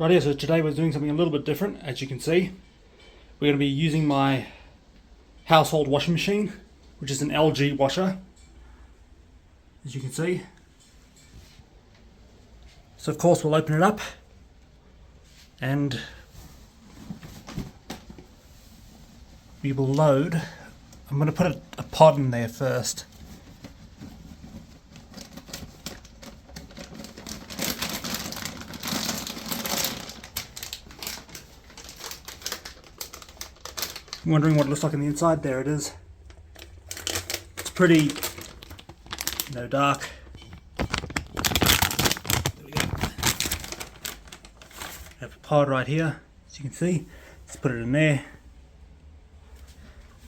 Rightio, so today we're doing something a little bit different. As you can see, we're going to be using my household washing machine, which is an LG washer, as you can see. So of course we'll open it up and we will load. I'm going to put a pod in there first. Wondering what it looks like on the inside? There it is. It's pretty, dark. There we go. Have a pod right here, as you can see. Let's put it in there.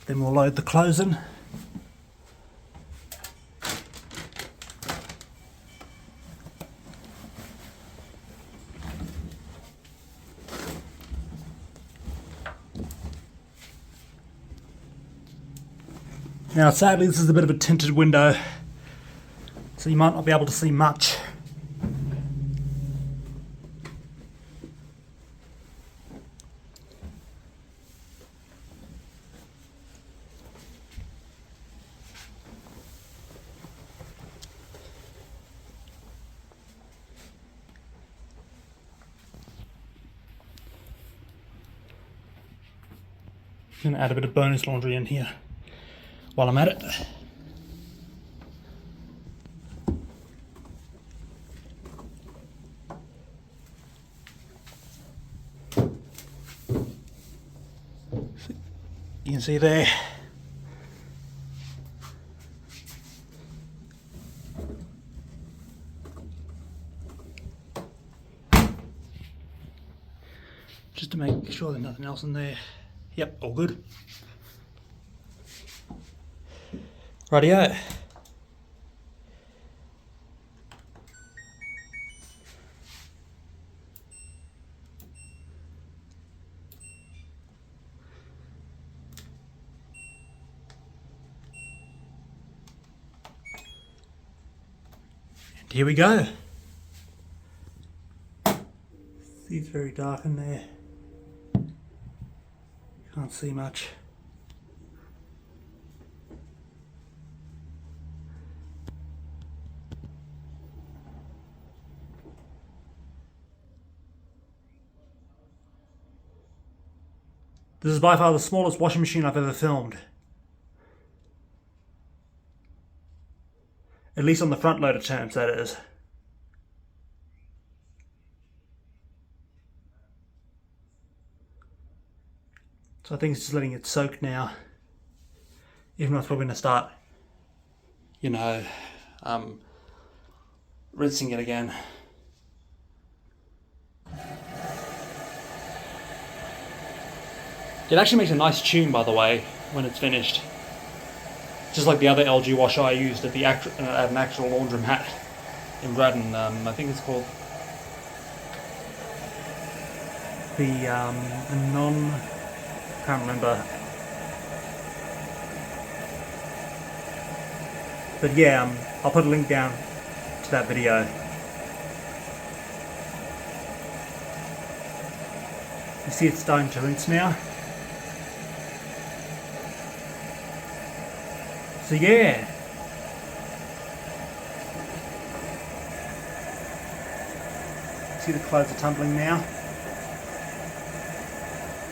Then we'll load the clothes in. Now sadly this is a bit of a tinted window, so you might not be able to see much. I'm going to add a bit of bonus laundry in here while I'm at it. You can see there. Just to make sure there's nothing else in there. Yep, all good. Rightio. And here we go. See, it's very dark in there. Can't see much. This is by far the smallest washing machine I've ever filmed. At least on the front loader terms, that is. So I think it's just letting it soak now. Even though it's probably going to start, rinsing it again. It actually makes a nice tune, by the way, when it's finished. Just like the other LG washer I used at an actual laundromat in Braddon. I think it's called the can't remember. But yeah, I'll put a link down to that video. You see it's starting to rinse now. So yeah. See the clothes are tumbling now.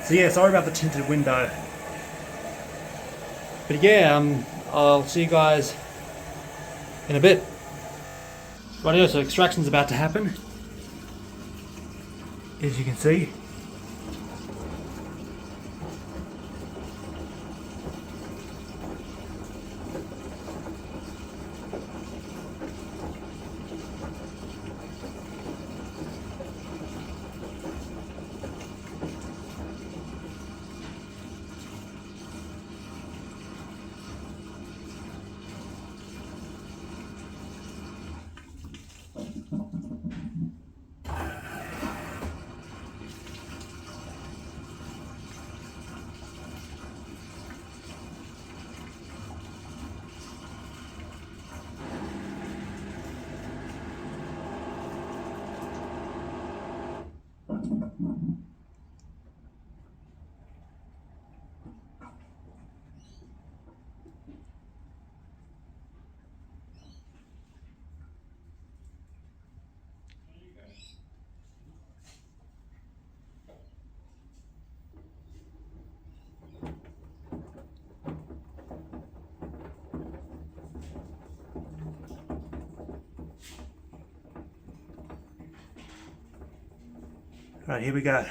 So yeah, sorry about the tinted window. But yeah, I'll see you guys in a bit. Rightio, so extraction's about to happen. As you can see. Right, here we go.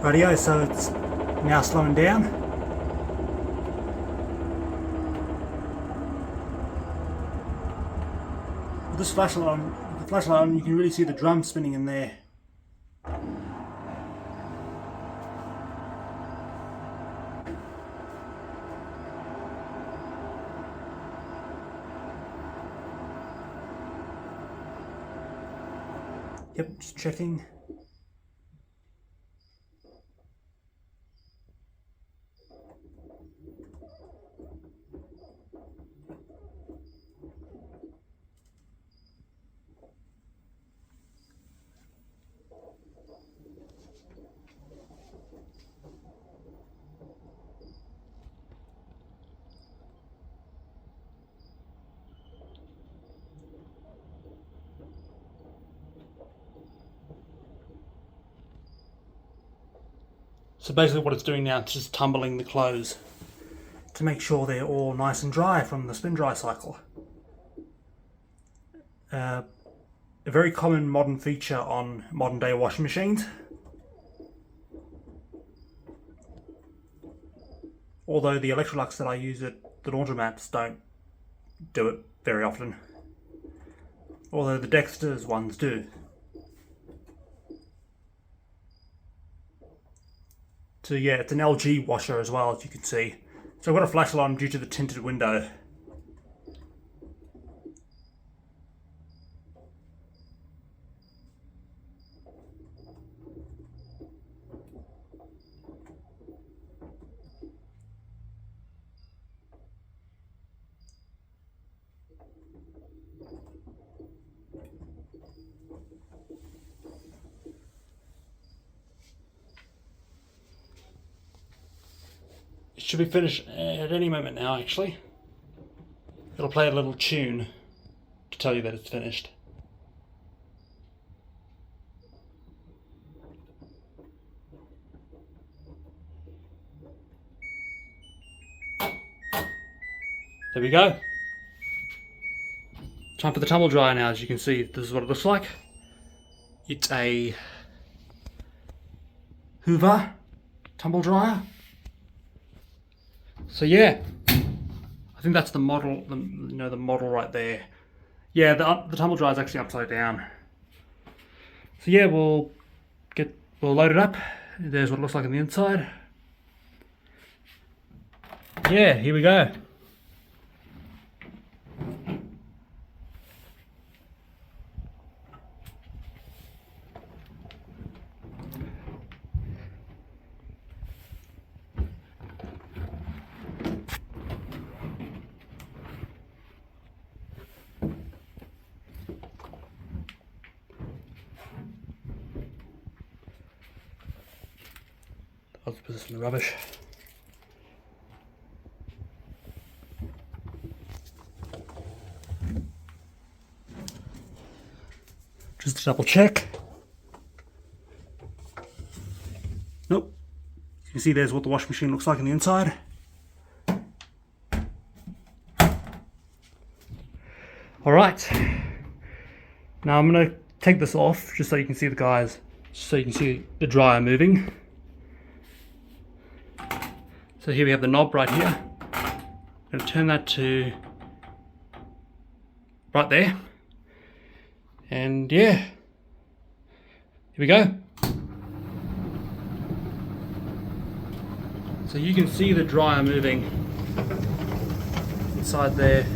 Rightio, so it's now slowing down. With this flashlight on, you can really see the drum spinning in there. Yep, just checking. So basically what it's doing now, it's just tumbling the clothes to make sure they're all nice and dry from the spin dry cycle. A very common modern feature on modern day washing machines. Although the Electrolux that I use at the laundromats don't do it very often. Although the Dexter's ones do. So yeah, it's an LG washer as well, as you can see. So I've got a flashlight on due to the tinted window. It should be finished at any moment now, actually. It'll play a little tune to tell you that it's finished. There we go. Time for the tumble dryer now. As you can see, this is what it looks like. It's a Hoover tumble dryer. So yeah, I think that's the model. The model right there. Yeah, the tumble dryer is actually upside down. So yeah, we'll load it up. There's what it looks like on the inside. Yeah, here we go. put this in the rubbish. Just to double check. Nope. You can see there's what the washing machine looks like on the inside. Alright. Now I'm going to take this off just so you can see the guys, so you can see the dryer moving. So here we have the knob right here. I'm going to turn that to right there. And yeah, here we go. So you can see the dryer moving inside there.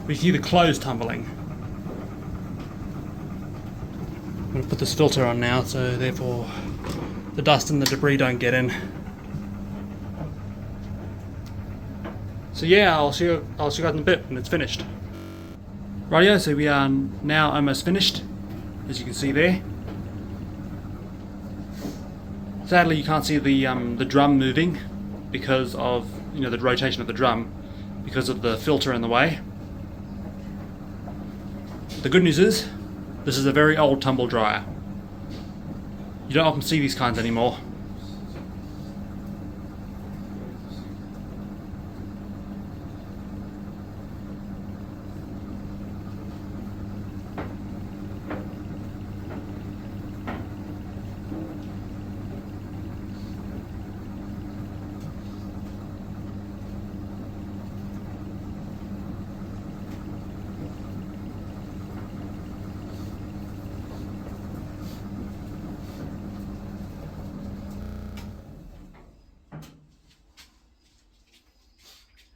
We see the clothes tumbling. I'm going to put this filter on now, so therefore the dust and the debris don't get in. So yeah, I'll see you guys in a bit when it's finished. Rightio, so we are now almost finished, as you can see there. Sadly, you can't see the drum moving because of the rotation of the drum, because of the filter in the way. The good news is, this is a very old tumble dryer. You don't often see these kinds anymore.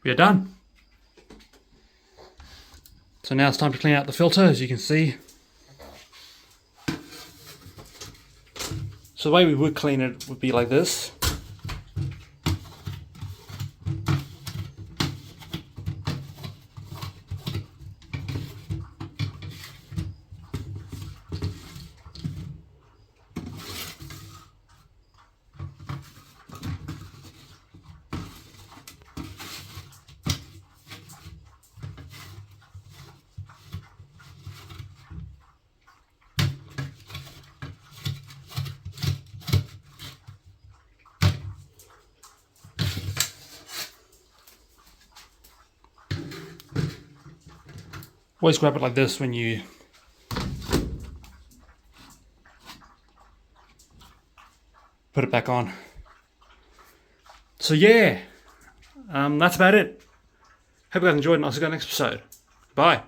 We are done. So now it's time to clean out the filter, as you can see. So the way we would clean it would be like this. Always grab it like this when you put it back on. So yeah, that's about it. Hope you guys enjoyed, and I'll see you guys next episode. Bye.